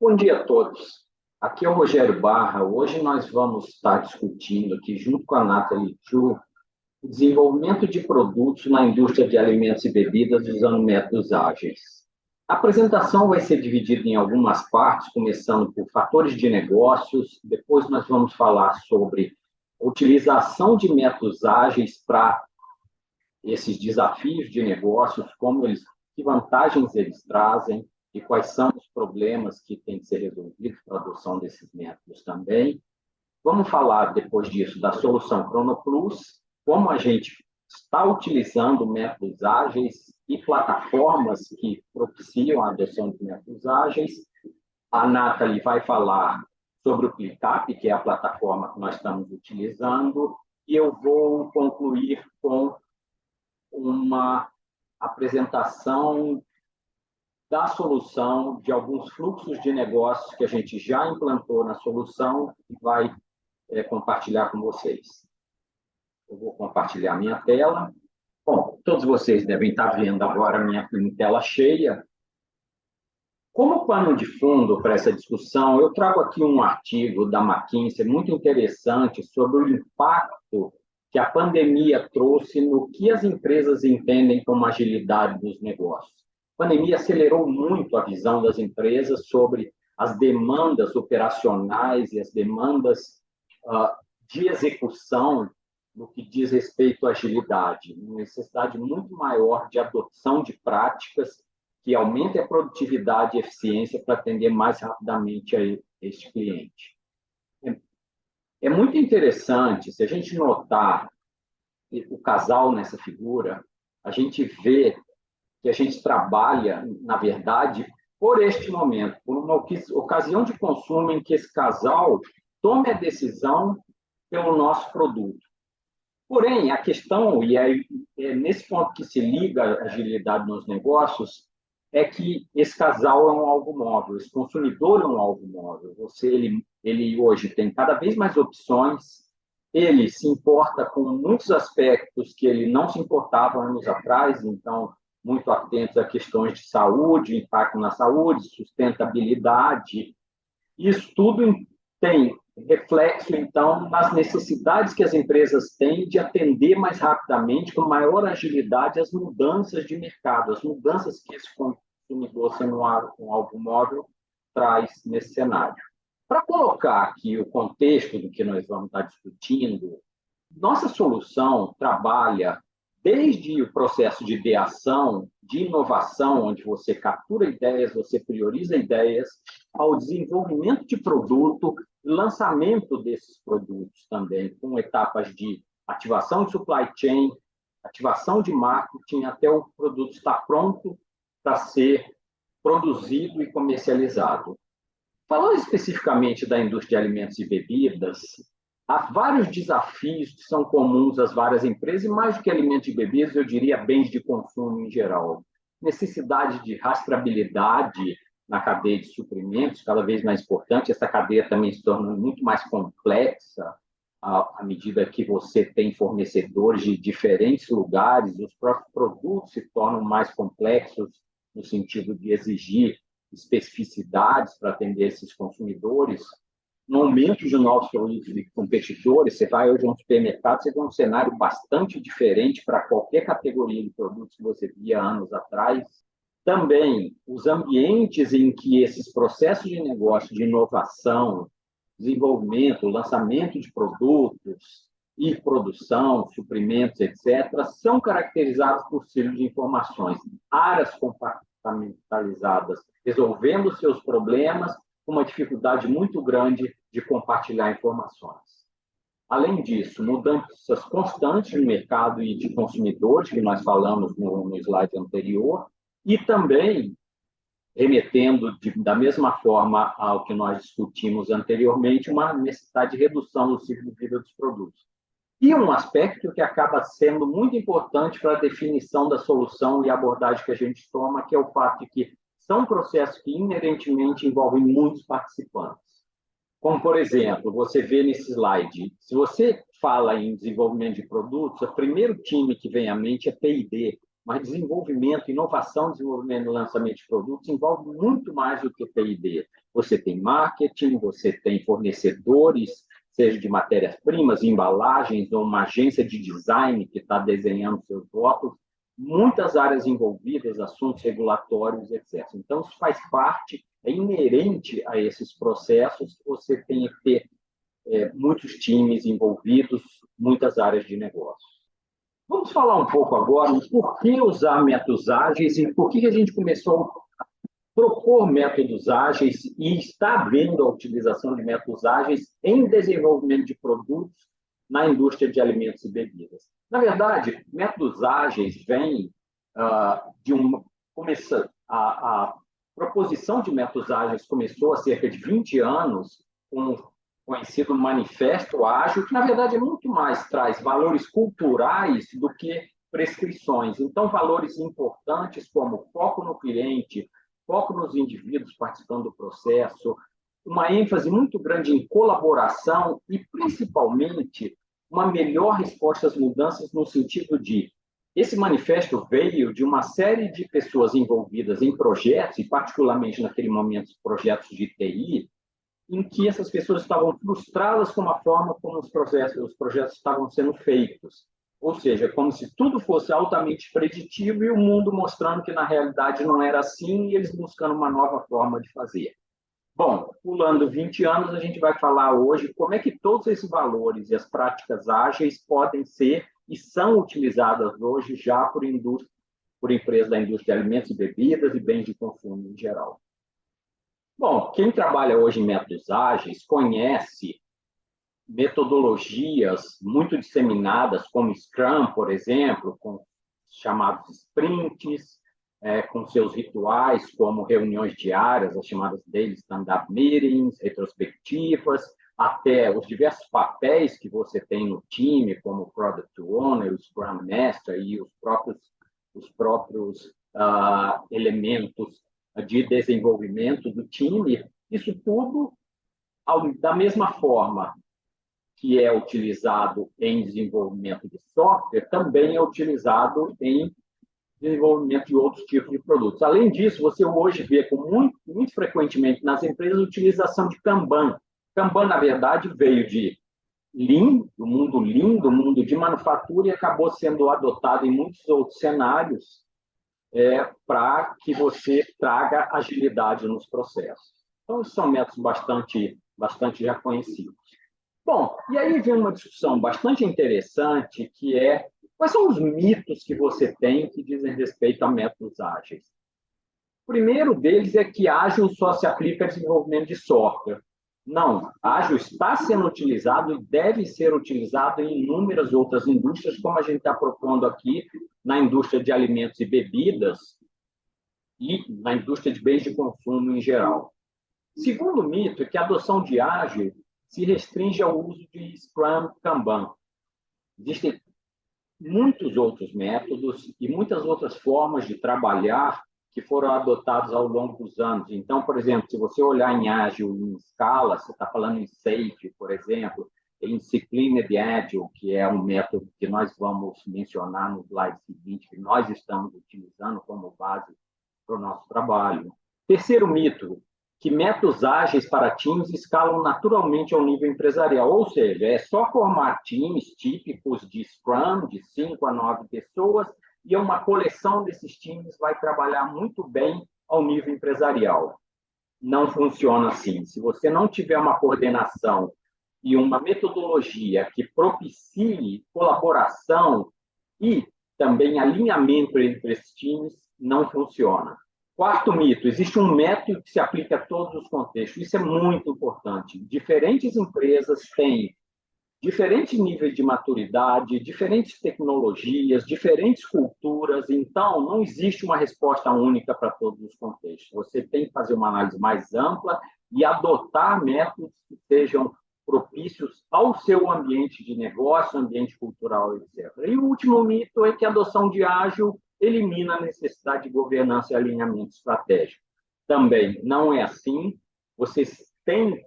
Bom dia a todos. Aqui é o Rogério Barra. Hoje nós vamos estar discutindo aqui, junto com a Nathalie Chu, o desenvolvimento de produtos na indústria de alimentos e bebidas usando métodos ágeis. A apresentação vai ser dividida em algumas partes, começando por fatores de negócios, depois nós vamos falar sobre a utilização de métodos ágeis para esses desafios de negócios, que vantagens eles trazem e quais são os problemas que têm que ser resolvidos para a adoção desses métodos também. Vamos falar, depois disso, da solução ChronoPlus, como a gente está utilizando métodos ágeis e plataformas que propiciam a adoção de métodos ágeis. A Nathalie vai falar sobre o ClickUp, que é a plataforma que nós estamos utilizando, e eu vou concluir com uma apresentação da solução, de alguns fluxos de negócios que a gente já implantou na solução e vai compartilhar com vocês. Eu vou compartilhar minha tela. Bom, todos vocês devem estar vendo agora a minha tela cheia. Como pano de fundo para essa discussão, eu trago aqui um artigo da McKinsey muito interessante sobre o impacto que a pandemia trouxe no que as empresas entendem como agilidade dos negócios. A pandemia acelerou muito a visão das empresas sobre as demandas operacionais e as demandas de execução no que diz respeito à agilidade, uma necessidade muito maior de adoção de práticas que aumentem a produtividade e eficiência para atender mais rapidamente a este cliente. É muito interessante, se a gente notar o casal nessa figura, a gente vê que a gente trabalha, na verdade, por este momento, por uma ocasião de consumo em que esse casal tome a decisão pelo nosso produto. Porém, a questão, e é nesse ponto que se liga a agilidade nos negócios, é que esse casal é um alvo móvel, esse consumidor é um alvo móvel. Ele hoje tem cada vez mais opções, ele se importa com muitos aspectos que ele não se importava anos atrás, então, muito atentos a questões de saúde, impacto na saúde, sustentabilidade. Isso tudo tem reflexo, então, nas necessidades que as empresas têm de atender mais rapidamente, com maior agilidade, as mudanças de mercado, as mudanças que esse consumidor, sendo um alvo móvel, traz nesse cenário. Para colocar aqui o contexto do que nós vamos estar discutindo, nossa solução trabalha desde o processo de ideação, de inovação, onde você captura ideias, você prioriza ideias, ao desenvolvimento de produto, lançamento desses produtos também, com etapas de ativação de supply chain, ativação de marketing, até o produto estar pronto para ser produzido e comercializado. Falando especificamente da indústria de alimentos e bebidas, há vários desafios que são comuns às várias empresas, e mais do que alimentos e bebidas, eu diria bens de consumo em geral. Necessidade de rastreabilidade na cadeia de suprimentos, cada vez mais importante. Essa cadeia também se torna muito mais complexa à medida que você tem fornecedores de diferentes lugares, os próprios produtos se tornam mais complexos no sentido de exigir especificidades para atender esses consumidores. No aumento de novos produtos e competidores, você vai hoje a um supermercado, você tem um cenário bastante diferente para qualquer categoria de produtos que você via anos atrás. Também, os ambientes em que esses processos de negócio, de inovação, desenvolvimento, lançamento de produtos e produção, suprimentos, etc., são caracterizados por silos de informações, áreas compartimentalizadas, resolvendo seus problemas, com uma dificuldade muito grande de compartilhar informações. Além disso, mudanças constantes no mercado e de consumidores, que nós falamos no slide anterior, e também, remetendo da mesma forma ao que nós discutimos anteriormente, uma necessidade de redução do ciclo de vida dos produtos. E um aspecto que acaba sendo muito importante para a definição da solução e abordagem que a gente toma, que é o fato de que são processos que inerentemente envolvem muitos participantes. Como, por exemplo, você vê nesse slide, se você fala em desenvolvimento de produtos, o primeiro time que vem à mente é P&D, mas desenvolvimento, inovação, desenvolvimento e lançamento de produtos envolve muito mais do que P&D. Você tem marketing, você tem fornecedores, seja de matérias-primas, embalagens, ou uma agência de design que está desenhando seus rótulos, muitas áreas envolvidas, assuntos regulatórios, etc. Então, isso faz parte, é inerente a esses processos, você tem que ter muitos times envolvidos, muitas áreas de negócio. Vamos falar um pouco agora do por que usar métodos ágeis e por que a gente começou a propor métodos ágeis e está vendo a utilização de métodos ágeis em desenvolvimento de produtos na indústria de alimentos e bebidas. Na verdade, métodos ágeis vêm de uma... A proposição de métodos ágeis começou há cerca de 20 anos com o conhecido Manifesto Ágil, que, na verdade, é muito mais, traz valores culturais do que prescrições. Então, valores importantes como foco no cliente, foco nos indivíduos participando do processo, uma ênfase muito grande em colaboração e, principalmente, uma melhor resposta às mudanças no sentido de esse manifesto veio de uma série de pessoas envolvidas em projetos, e particularmente naquele momento projetos de TI, em que essas pessoas estavam frustradas com a forma como os projetos estavam sendo feitos. Ou seja, como se tudo fosse altamente preditivo e o mundo mostrando que, na realidade, não era assim e eles buscando uma nova forma de fazer. Bom, pulando 20 anos, a gente vai falar hoje como é que todos esses valores e as práticas ágeis podem ser e são utilizadas hoje já por empresas da indústria de alimentos e bebidas e bens de consumo em geral. Bom, quem trabalha hoje em métodos ágeis conhece metodologias muito disseminadas, como Scrum, por exemplo, com chamados sprints, com seus rituais, como reuniões diárias, as chamadas daily stand-up meetings, retrospectivas, até os diversos papéis que você tem no time, como o Product Owner, o Scrum Master e os próprios elementos de desenvolvimento do time, isso tudo, da mesma forma que é utilizado em desenvolvimento de software, também é utilizado em desenvolvimento de outros tipos de produtos. Além disso, você hoje vê muito frequentemente nas empresas a utilização de Kanban. Kanban, na verdade, veio de Lean, do mundo de manufatura, e acabou sendo adotado em muitos outros cenários para que você traga agilidade nos processos. Então, esses são métodos bastante já conhecidos. Bom, e aí vem uma discussão bastante interessante, que é quais são os mitos que você tem que dizem respeito a métodos ágeis. O primeiro deles é que ágil só se aplica ao desenvolvimento de software. Não, ágil está sendo utilizado e deve ser utilizado em inúmeras outras indústrias, como a gente está propondo aqui na indústria de alimentos e bebidas e na indústria de bens de consumo em geral. Segundo mito é que a adoção de ágil se restringe ao uso de Scrum Kanban. Existem muitos outros métodos e muitas outras formas de trabalhar que foram adotados ao longo dos anos. Então, por exemplo, se você olhar em ágil, em escala, você está falando em SAFe, por exemplo, em Disciplined Agile, que é um método que nós vamos mencionar no slide seguinte, que nós estamos utilizando como base para o nosso trabalho. Terceiro mito, que métodos ágeis para times escalam naturalmente ao nível empresarial, ou seja, é só formar times típicos de Scrum, de 5 a 9 pessoas, e uma coleção desses times vai trabalhar muito bem ao nível empresarial. Não funciona assim. Se você não tiver uma coordenação e uma metodologia que propicie colaboração e também alinhamento entre esses times, não funciona. Quarto mito, existe um método que se aplica a todos os contextos. Isso é muito importante. Diferentes empresas têm diferentes níveis de maturidade, diferentes tecnologias, diferentes culturas. Então, não existe uma resposta única para todos os contextos. Você tem que fazer uma análise mais ampla e adotar métodos que sejam propícios ao seu ambiente de negócio, ambiente cultural, etc. E o último mito é que a adoção de ágil elimina a necessidade de governança e alinhamento estratégico. Também não é assim. Você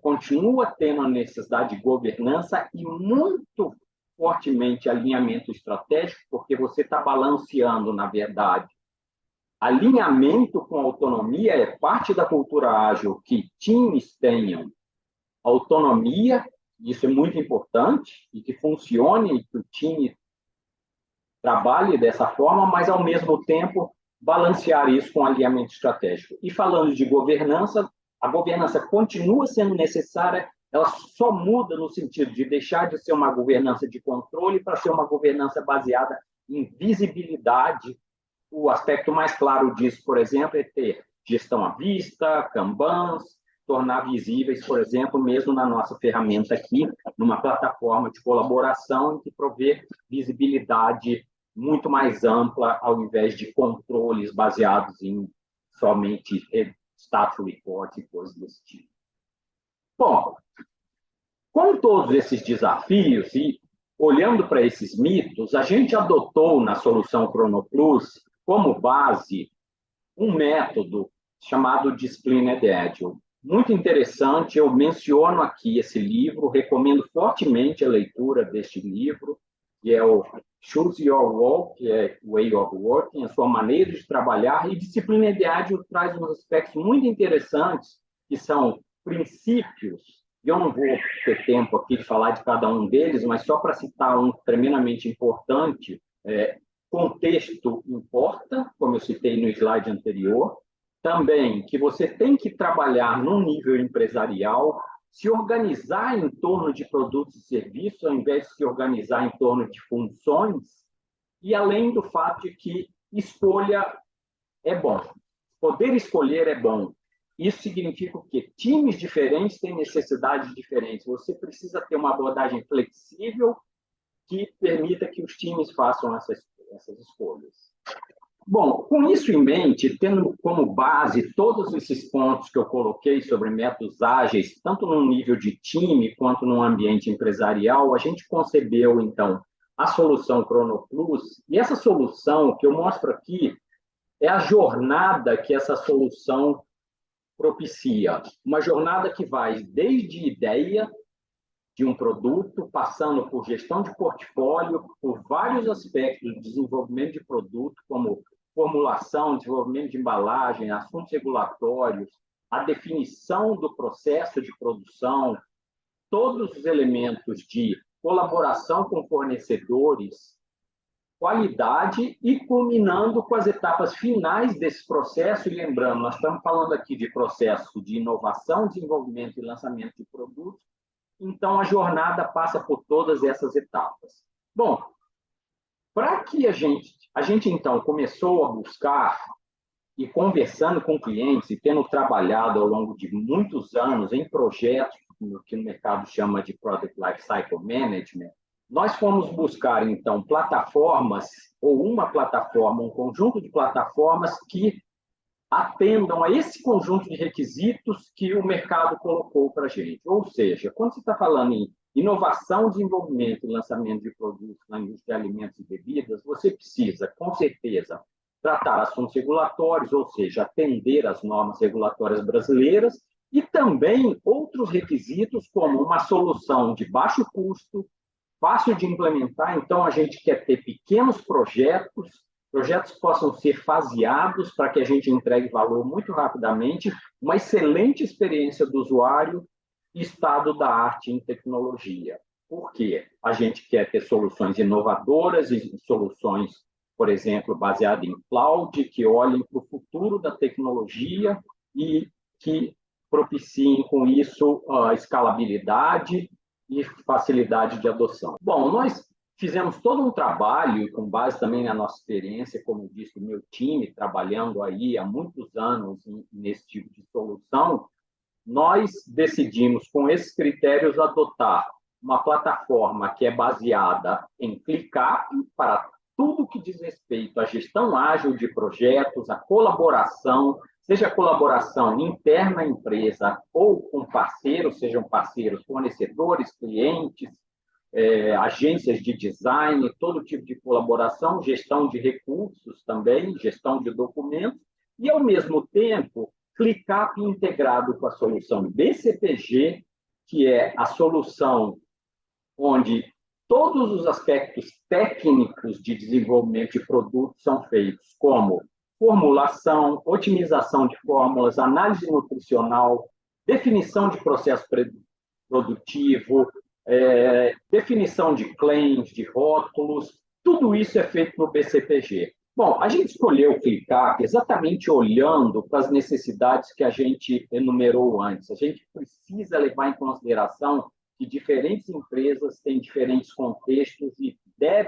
continua tendo a necessidade de governança e muito fortemente alinhamento estratégico, porque você está balanceando, na verdade, alinhamento com autonomia é parte da cultura ágil, que times tenham autonomia, isso é muito importante, e que funcione, que o time trabalhe dessa forma, mas, ao mesmo tempo, balancear isso com alinhamento estratégico. E falando de governança, a governança continua sendo necessária, ela só muda no sentido de deixar de ser uma governança de controle para ser uma governança baseada em visibilidade. O aspecto mais claro disso, por exemplo, é ter gestão à vista, Kanbans, tornar visíveis, por exemplo, mesmo na nossa ferramenta aqui, numa plataforma de colaboração que provê visibilidade muito mais ampla, ao invés de controles baseados em somente status report e coisas desse tipo. Bom, com todos esses desafios e olhando para esses mitos, a gente adotou na solução ChronoPlus como base um método chamado Disciplined Agile. Muito interessante, eu menciono aqui esse livro, recomendo fortemente a leitura deste livro, que é o Choose Your Walk, que é Way of Working, a sua maneira de trabalhar, e Disciplined Agile traz uns aspectos muito interessantes, que são princípios, e eu não vou ter tempo aqui de falar de cada um deles, mas só para citar um tremendamente importante, contexto importa, como eu citei no slide anterior, também que você tem que trabalhar num nível empresarial, se organizar em torno de produtos e serviços, ao invés de se organizar em torno de funções, e além do fato de que escolha é bom. Poder escolher é bom. Isso significa que times diferentes têm necessidades diferentes. Você precisa ter uma abordagem flexível que permita que os times façam essas escolhas. Bom, com isso em mente, tendo como base todos esses pontos que eu coloquei sobre métodos ágeis, tanto no nível de time quanto no ambiente empresarial, a gente concebeu, então, a solução ChronoPlus, e essa solução que eu mostro aqui é a jornada que essa solução propicia. Uma jornada que vai desde ideia de um produto, passando por gestão de portfólio, por vários aspectos do desenvolvimento de produto, como formulação, desenvolvimento de embalagem, assuntos regulatórios, a definição do processo de produção, todos os elementos de colaboração com fornecedores, qualidade e culminando com as etapas finais desse processo. E lembrando, nós estamos falando aqui de processo de inovação, desenvolvimento e lançamento de produtos, então a jornada passa por todas essas etapas. Bom, para que a gente então começou a buscar e conversando com clientes e tendo trabalhado ao longo de muitos anos em projetos, que no mercado chama de Product Lifecycle Management, nós fomos buscar, então, plataformas, ou uma plataforma, um conjunto de plataformas que atendam a esse conjunto de requisitos que o mercado colocou para a gente. Ou seja, quando você está falando em inovação, desenvolvimento e lançamento de produtos na indústria de alimentos e bebidas, você precisa, com certeza, tratar assuntos regulatórios, ou seja, atender às normas regulatórias brasileiras, e também outros requisitos, como uma solução de baixo custo, fácil de implementar. Então, a gente quer ter pequenos projetos que possam ser faseados para que a gente entregue valor muito rapidamente, uma excelente experiência do usuário e estado da arte em tecnologia. Por quê? A gente quer ter soluções inovadoras e soluções, por exemplo, baseadas em cloud, que olhem para o futuro da tecnologia e que propiciem com isso a escalabilidade e facilidade de adoção. Bom, nós fizemos todo um trabalho, com base também na nossa experiência, como eu disse, do meu time, trabalhando aí há muitos anos nesse tipo de solução. Nós decidimos, com esses critérios, adotar uma plataforma que é baseada em ClickUp para tudo que diz respeito à gestão ágil de projetos, à colaboração, seja colaboração interna à empresa ou com parceiros, sejam parceiros, fornecedores, clientes, agências de design, todo tipo de colaboração, gestão de recursos também, gestão de documentos, e, ao mesmo tempo, ClickUp integrado com a solução BCPG, que é a solução onde todos os aspectos técnicos de desenvolvimento de produtos são feitos, como formulação, otimização de fórmulas, análise nutricional, definição de processo produtivo, definição de claims, de rótulos, tudo isso é feito no BCPG. Bom, a gente escolheu o ClickUp exatamente olhando para as necessidades que a gente enumerou antes. A gente precisa levar em consideração que diferentes empresas têm diferentes contextos e a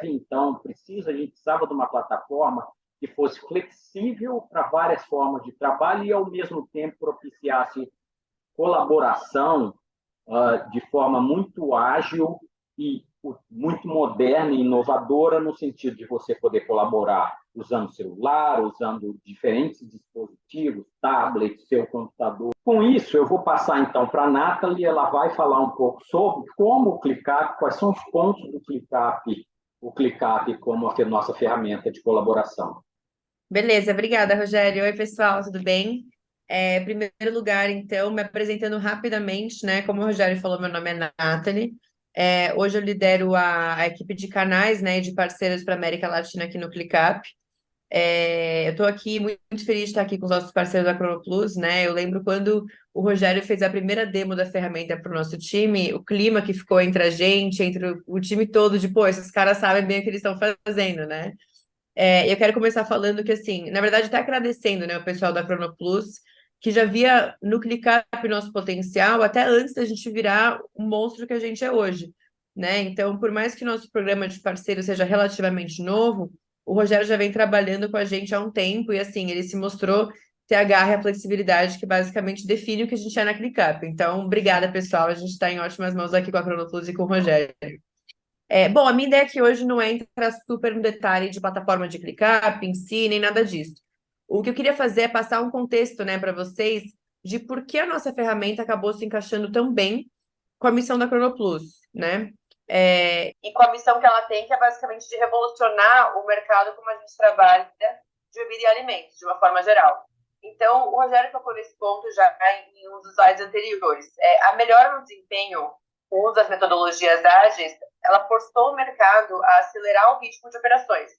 gente precisava de uma plataforma que fosse flexível para várias formas de trabalho e, ao mesmo tempo, propiciasse colaboração de forma muito ágil e muito moderna e inovadora, no sentido de você poder colaborar usando celular, usando diferentes dispositivos, tablet, seu computador. Com isso, eu vou passar então para a Nathalie, ela vai falar um pouco sobre como o ClickUp, quais são os pontos do ClickUp, o ClickUp como a nossa ferramenta de colaboração. Beleza, obrigada, Rogério. Oi, pessoal, tudo bem? Em primeiro lugar, então, me apresentando rapidamente, né? Como o Rogério falou, meu nome é Nathalie. Hoje eu lidero a equipe de canais, né, e de parceiros para a América Latina aqui no ClickUp. Eu estou aqui muito feliz de estar aqui com os nossos parceiros da ChronoPlus, né? Eu lembro quando o Rogério fez a primeira demo da ferramenta para o nosso time, o clima que ficou entre a gente, entre o time todo, de, pô, esses caras sabem bem o que eles estão fazendo, né? Eu quero começar falando que, assim, na verdade, até agradecendo, né, o pessoal da ChronoPlus, que já via no ClickUp nosso potencial até antes da gente virar o monstro que a gente é hoje, né? Então, por mais que nosso programa de parceiro seja relativamente novo, o Rogério já vem trabalhando com a gente há um tempo e, assim, ele se mostrou ter a garra e a flexibilidade que basicamente define o que a gente é na ClickUp. Então, obrigada, pessoal. A gente está em ótimas mãos aqui com a ChronoPlus e com o Rogério. Bom, a minha ideia aqui hoje não é entrar super no detalhe de plataforma de ClickUp em si, nem nada disso. O que eu queria fazer é passar um contexto, né, para vocês de por que a nossa ferramenta acabou se encaixando tão bem com a missão da ChronoPlus, né? E com a missão que ela tem, que é basicamente de revolucionar o mercado como a gente trabalha de bebida e alimentos, de uma forma geral. Então, o Rogério tocou nesse ponto já em um dos slides anteriores. A melhora no desempenho, o uso das metodologias ágeis, ela forçou o mercado a acelerar o ritmo de operações,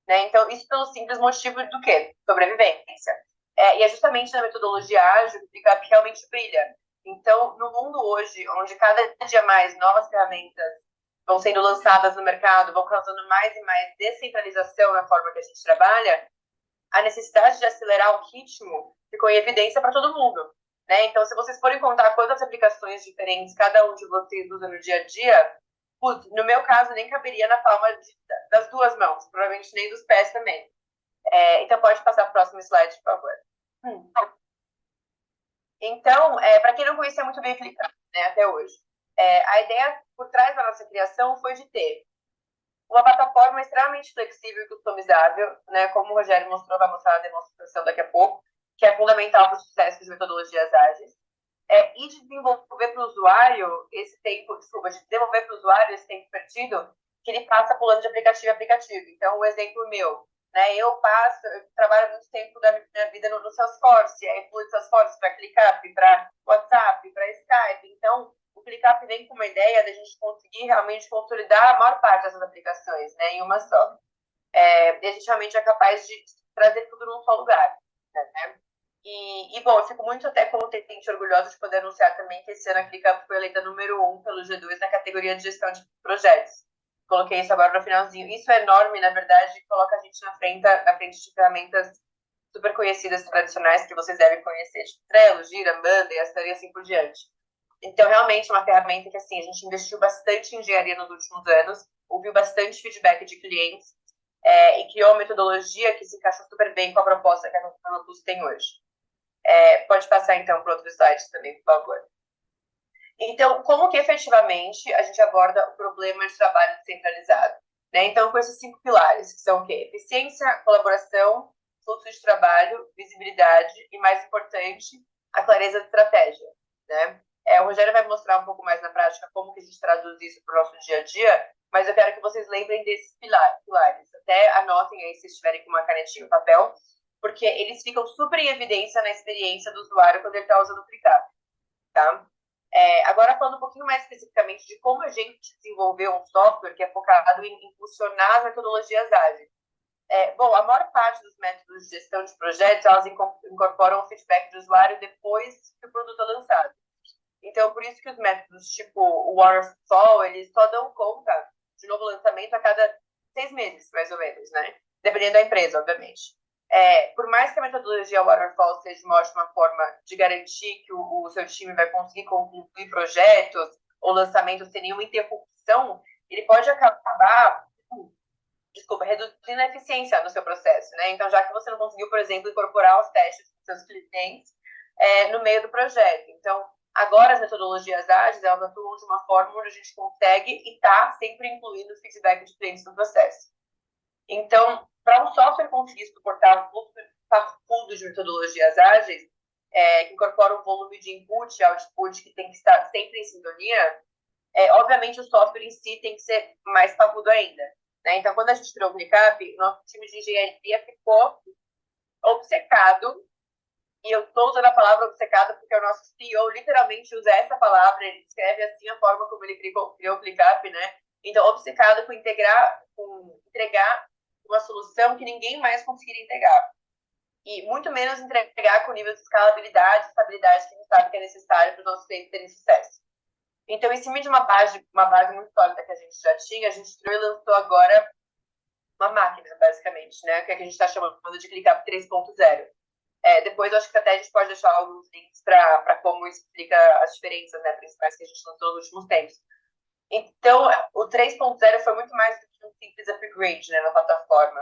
né? Então, isso pelo simples motivo do quê? Sobrevivência. E é justamente na metodologia ágil que o ClickUp realmente brilha. Então, no mundo hoje, onde cada dia mais novas ferramentas vão sendo lançadas no mercado, vão causando mais e mais descentralização na forma que a gente trabalha, a necessidade de acelerar o ritmo ficou em evidência para todo mundo, né? Então, se vocês forem contar quantas aplicações diferentes cada um de vocês usa no dia a dia, putz, no meu caso, nem caberia na palma das duas mãos, provavelmente nem dos pés também. Então, pode passar para o próximo slide, por favor. Então, para quem não conhecia muito bem o ClickUp, né, até hoje, a ideia por trás da nossa criação foi de ter uma plataforma extremamente flexível e customizável, né, como o Rogério mostrou, vai mostrar na demonstração daqui a pouco, que é fundamental para o sucesso das metodologias ágeis, e de desenvolver para o usuário esse tempo, perdido, que ele passa pulando de aplicativo a aplicativo. Então, um exemplo meu, né, eu trabalho muito tempo da minha vida no Salesforce, aí pulo de Salesforce para ClickUp, para WhatsApp, para Skype. Então, o ClickUp vem com uma ideia da gente conseguir realmente consolidar a maior parte dessas aplicações, né, em uma só. E a gente realmente é capaz de trazer tudo num só lugar, né? Bom, eu fico muito até contente e orgulhosa de poder anunciar também que esse ano a ClickUp foi eleita número 1 pelo G2 na categoria de gestão de projetos. Coloquei isso agora no finalzinho. Isso é enorme, na verdade, coloca a gente na frente de ferramentas super conhecidas, tradicionais, que vocês devem conhecer, tipo Trello, Gira, Monday, e assim por diante. Então, realmente, é uma ferramenta que, assim, a gente investiu bastante em engenharia nos últimos anos, ouviu bastante feedback de clientes, e criou uma metodologia que se encaixa super bem com a proposta que a ChronoPlus tem hoje. Pode passar, então, para outro slide também, por favor. Então, como que efetivamente a gente aborda o problema de trabalho descentralizado? Né? Então, com esses 5 pilares, que são o quê? Eficiência, colaboração, fluxo de trabalho, visibilidade e, mais importante, a clareza de estratégia. Né? O Rogério vai mostrar um pouco mais na prática como que a gente traduz isso para o nosso dia a dia, mas eu quero que vocês lembrem desses pilares. Até anotem aí, se vocês estiverem com uma canetinha e papel, porque eles ficam super em evidência na experiência do usuário quando ele está usando o ClickUp, tá? Agora, falando um pouquinho mais especificamente de como a gente desenvolveu um software que é focado em impulsionar as metodologias ágeis. Bom, a maior parte dos métodos de gestão de projetos, elas incorporam o feedback do usuário depois que o produto é lançado. Então, por isso que os métodos tipo o Waterfall, eles só dão conta de novo lançamento a cada 6 meses, mais ou menos, né? Dependendo da empresa, obviamente. Por mais que a metodologia Waterfall seja uma ótima forma de garantir que o seu time vai conseguir concluir projetos ou lançamentos sem nenhuma interrupção, ele pode acabar reduzindo a eficiência no seu processo, né? Então, já que você não conseguiu, por exemplo, incorporar os testes dos seus clientes no meio do projeto. Então, agora as metodologias ágeis, elas atuam de uma forma onde a gente consegue e está sempre incluindo o feedback de clientes no processo. Então, para um software conseguir suportar um fluxo de metodologias ágeis, que incorpora um volume de input e output que tem que estar sempre em sintonia, obviamente o software em si tem que ser mais parrudo ainda. Né? Então, quando a gente criou o ClickUp, nosso time de engenharia ficou obcecado, e eu estou usando a palavra obcecado porque o nosso CEO literalmente usa essa palavra, ele descreve assim a forma como ele criou o ClickUp, né? Então, obcecado com entregar uma solução que ninguém mais conseguiria entregar. E muito menos entregar com nível de escalabilidade e estabilidade que a gente sabe que é necessário para os nossos clientes terem sucesso. Então, em cima de uma base muito sólida que a gente já tinha, a gente criou e lançou agora uma máquina, basicamente, né? Que a gente está chamando de ClickUp 3.0. Depois, eu acho que até a gente pode deixar alguns links para como explica as diferenças, né, principais que a gente lançou nos últimos tempos. Então, o 3.0 foi muito mais do que um simples upgrade, né, na plataforma.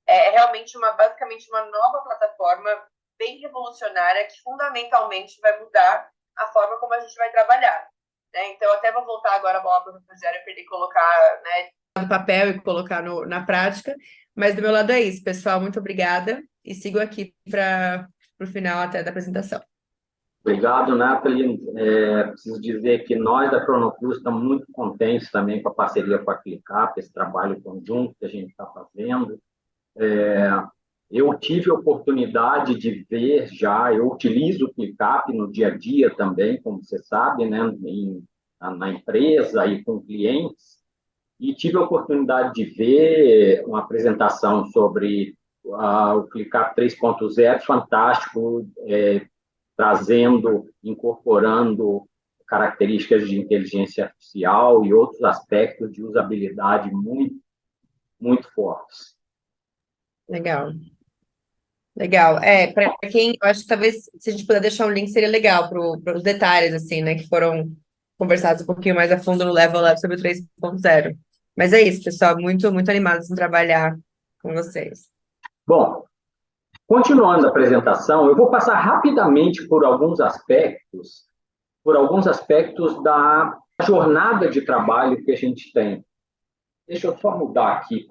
É realmente basicamente uma nova plataforma bem revolucionária que fundamentalmente vai mudar a forma como a gente vai trabalhar. Né? Então, até vou voltar agora a bola para o Rogério para ele colocar, né, no papel e colocar na prática. Mas do meu lado é isso, pessoal. Muito obrigada. E sigo aqui para o final até da apresentação. Obrigado, Nathalie. Preciso dizer que nós da Cronocruz estamos muito contentes também com a parceria com a ClickUp, esse trabalho conjunto que a gente está fazendo. Eu tive a oportunidade de ver já, eu utilizo o ClickUp no dia a dia também, como você sabe, né, na empresa e com clientes, e tive a oportunidade de ver uma apresentação sobre o ClickUp 3.0, fantástico, incorporando características de inteligência artificial e outros aspectos de usabilidade muito, muito fortes. Legal. Legal. Para quem, eu acho que talvez, se a gente puder deixar um link, seria legal para os detalhes, assim, né, que foram conversados um pouquinho mais a fundo no Level Up sobre o 3.0. Mas é isso, pessoal, muito, muito animados em trabalhar com vocês. Bom, continuando a apresentação, eu vou passar rapidamente por alguns aspectos da jornada de trabalho que a gente tem. Deixa eu só mudar aqui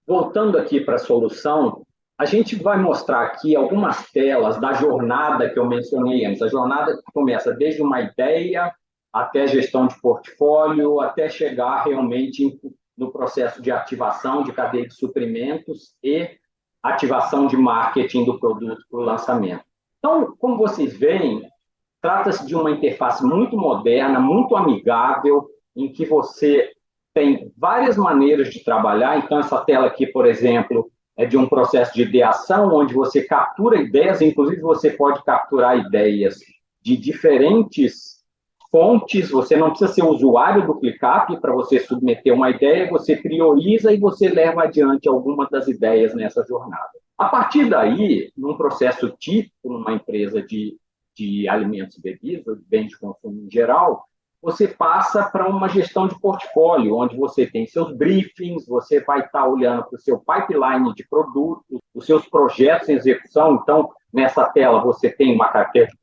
voltando aqui para a solução, a gente vai mostrar aqui algumas telas da jornada que eu mencionei antes. A jornada que começa desde uma ideia até gestão de portfólio, até chegar realmente no processo de ativação de cadeia de suprimentos e ativação de marketing do produto para o lançamento. Então, como vocês veem, trata-se de uma interface muito moderna, muito amigável, em que você tem várias maneiras de trabalhar. Então, essa tela aqui, por exemplo, é de um processo de ideação, onde você captura ideias, inclusive você pode capturar ideias de diferentes fontes, você não precisa ser usuário do ClickUp para você submeter uma ideia, você prioriza e você leva adiante alguma das ideias nessa jornada. A partir daí, num processo típico, numa empresa de alimentos e bebidas, ou de bens de consumo em geral, você passa para uma gestão de portfólio, onde você tem seus briefings, você vai estar olhando para o seu pipeline de produtos, os seus projetos em execução. Então, nessa tela, você tem uma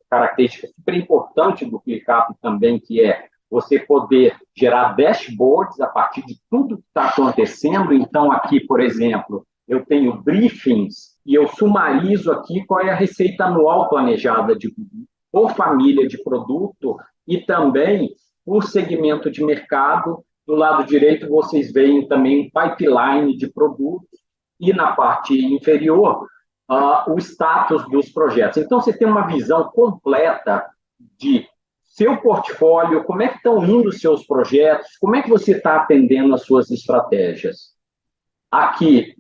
característica super importante do ClickUp também, que é você poder gerar dashboards a partir de tudo que está acontecendo. Então, aqui, por exemplo, eu tenho briefings e eu sumarizo aqui qual é a receita anual planejada por família de produto e também por segmento de mercado. Do lado direito, vocês veem também um pipeline de produtos e na parte inferior, o status dos projetos. Então, você tem uma visão completa de seu portfólio, como é que estão indo os seus projetos, como é que você está atendendo as suas estratégias. Aqui,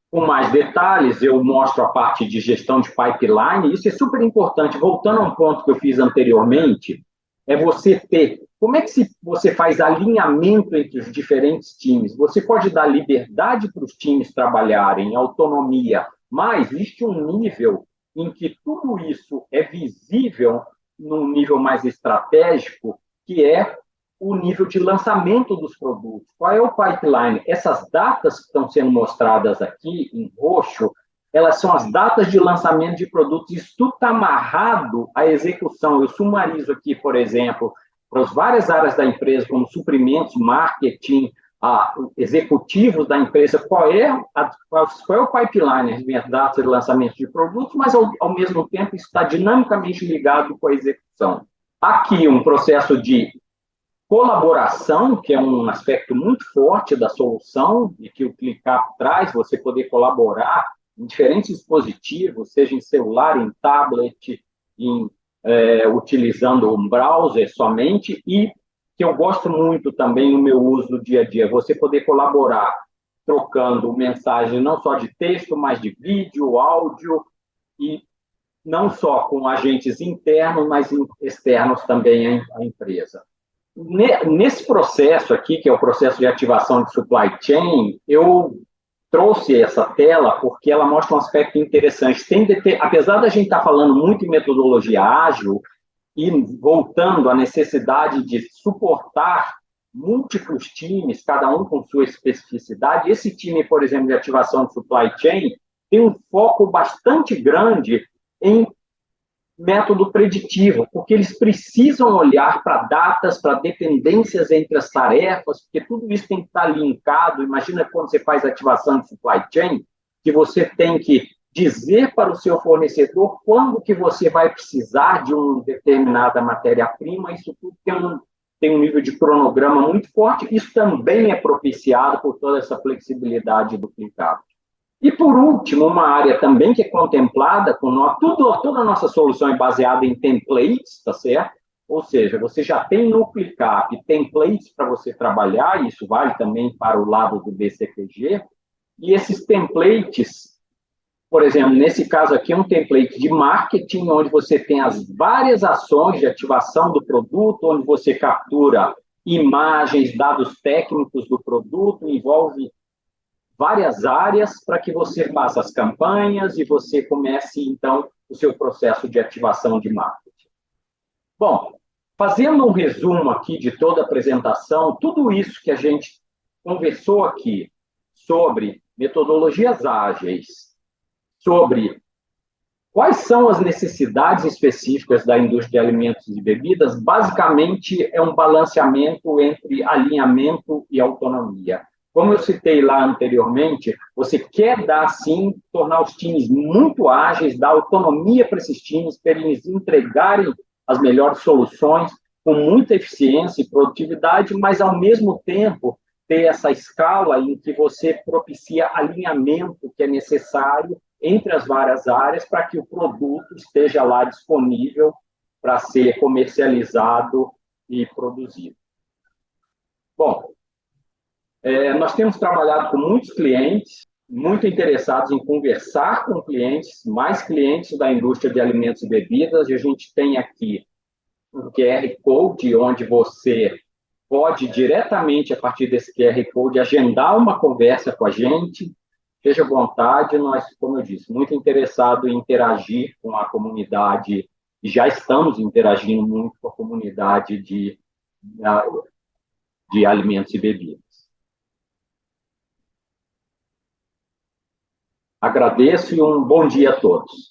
com mais detalhes, eu mostro a parte de gestão de pipeline, isso é super importante. Voltando a um ponto que eu fiz anteriormente, é você ter, como é que você faz alinhamento entre os diferentes times? Você pode dar liberdade para os times trabalharem, autonomia, mas existe um nível em que tudo isso é visível num nível mais estratégico, que é o nível de lançamento dos produtos. Qual é o pipeline? Essas datas que estão sendo mostradas aqui, em roxo, elas são as datas de lançamento de produtos. Isso tudo está amarrado à execução. Eu sumarizo aqui, por exemplo, para as várias áreas da empresa, como suprimentos, marketing, executivos da empresa, qual é o pipeline, as minhas datas de lançamento de produtos, mas, ao mesmo tempo, está dinamicamente ligado com a execução. Aqui, um processo de colaboração, que é um aspecto muito forte da solução e que o ClickUp traz, você poder colaborar em diferentes dispositivos, seja em celular, em tablet, utilizando um browser somente, e que eu gosto muito também no meu uso no dia a dia, você poder colaborar trocando mensagem não só de texto, mas de vídeo, áudio, e não só com agentes internos, mas externos também à empresa. Nesse processo aqui, que é o processo de ativação de supply chain, eu trouxe essa tela porque ela mostra um aspecto interessante. Apesar da gente estar falando muito em metodologia ágil e voltando à necessidade de suportar múltiplos times, cada um com sua especificidade, esse time, por exemplo, de ativação de supply chain, tem um foco bastante grande em método preditivo, porque eles precisam olhar para datas, para dependências entre as tarefas, porque tudo isso tem que estar linkado. Imagina quando você faz ativação de supply chain, que você tem que dizer para o seu fornecedor quando que você vai precisar de uma determinada matéria-prima. Isso tudo tem um nível de cronograma muito forte. Isso também é propiciado por toda essa flexibilidade do ClickUp. E, por último, uma área também que é contemplada com toda a nossa solução é baseada em templates, tá certo? Ou seja, você já tem no ClickUp templates para você trabalhar, isso vale também para o lado do BCPG, e esses templates, por exemplo, nesse caso aqui é um template de marketing, onde você tem as várias ações de ativação do produto, onde você captura imagens, dados técnicos do produto, envolve várias áreas para que você faça as campanhas e você comece, então, o seu processo de ativação de marketing. Bom, fazendo um resumo aqui de toda a apresentação, tudo isso que a gente conversou aqui sobre metodologias ágeis, sobre quais são as necessidades específicas da indústria de alimentos e bebidas, basicamente é um balanceamento entre alinhamento e autonomia. Como eu citei lá anteriormente, você quer dar, sim, tornar os times muito ágeis, dar autonomia para esses times, para eles entregarem as melhores soluções com muita eficiência e produtividade, mas, ao mesmo tempo, ter essa escala em que você propicia alinhamento que é necessário entre as várias áreas para que o produto esteja lá disponível para ser comercializado e produzido. Bom, nós temos trabalhado com muitos clientes, muito interessados em conversar com clientes, mais clientes da indústria de alimentos e bebidas, e a gente tem aqui um QR Code, onde você pode diretamente, a partir desse QR Code, agendar uma conversa com a gente. Seja à vontade, nós, como eu disse, muito interessado em interagir com a comunidade, e já estamos interagindo muito com a comunidade de alimentos e bebidas. Agradeço e um bom dia a todos.